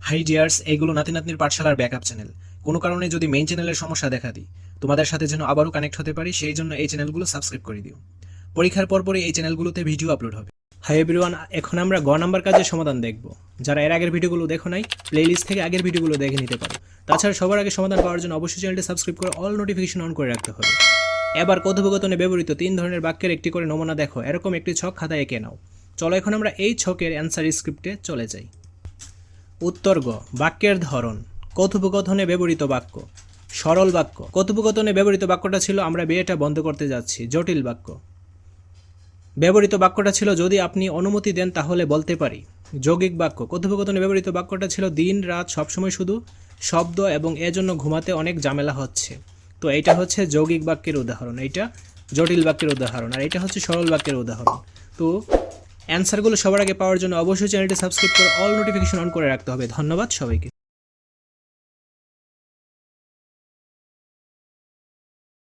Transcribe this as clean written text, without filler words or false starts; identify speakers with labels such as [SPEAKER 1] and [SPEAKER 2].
[SPEAKER 1] High dears, এইগুলো নাতি নাতনির পাঠশালার ব্যাকআপ চ্যানেল। কোনো কারণে যদি মেইন চ্যানেলের সমস্যা দেখা দিই, তোমাদের সাথে যেন আবারও কানেক্ট হতে পারি, সেই জন্য এই চ্যানেলগুলো সাবস্ক্রাইব করে দিও। পরীক্ষার পরপরই এই চ্যানেলগুলোতে ভিডিও আপলোড হবে। হাই এভরিওয়ান, এখন আমরা গ নাম্বার কাজের সমাধান দেখব। যারা এর আগের ভিডিওগুলো দেখো নাই, প্লেলিস্ট থেকে আগের ভিডিওগুলো দেখে নিতে পারো। তাছাড়া সবার আগে সমাধান পাওয়ার জন্য অবশ্যই চ্যানেলটি সাবস্ক্রাইব করে অল নোটিফিকেশন অন করে রাখতে হবে। এবার কথোপকথনে ব্যবহৃত 3 ধরনের বাক্যের একটি করে নমুনা দেখো। এরকম একটি ছক খাতায় এঁকে নাও। চলো এখন আমরা এই ছকের অ্যান্সার স্ক্রিপ্টে চলে যাই। উত্তর গ, বাক্যের ধরন। কথোপকথনে ব্যবহৃত বাক্য সরল বাক্য। কথোপকথনে ব্যবহৃত বাক্যটা ছিল আমরা বিয়েটা বন্ধ করতে যাচ্ছি। জটিল বাক্য। ব্যবহৃত বাক্যটা ছিল যদি আপনি অনুমতি দেন তাহলে বলতে পারি। যৌগিক বাক্য। কথোপকথনে ব্যবহৃত বাক্যটা ছিল দিন রাত সবসময় শুধু শব্দ এবং এজন্য ঘুমাতে অনেক ঝামেলা হচ্ছে। তো এইটা হচ্ছে যৌগিক বাক্যের উদাহরণ, এইটা জটিল বাক্যের উদাহরণ, আর এটা হচ্ছে সরল বাক্যের উদাহরণ। তো অ্যান্সারগুলো সবার আগে পাওয়ার জন্য অবশ্যই চ্যানেলটি সাবস্ক্রাইব করে অল নোটিফিকেশন অন করে রাখতে হবে। ধন্যবাদ সবাইকে।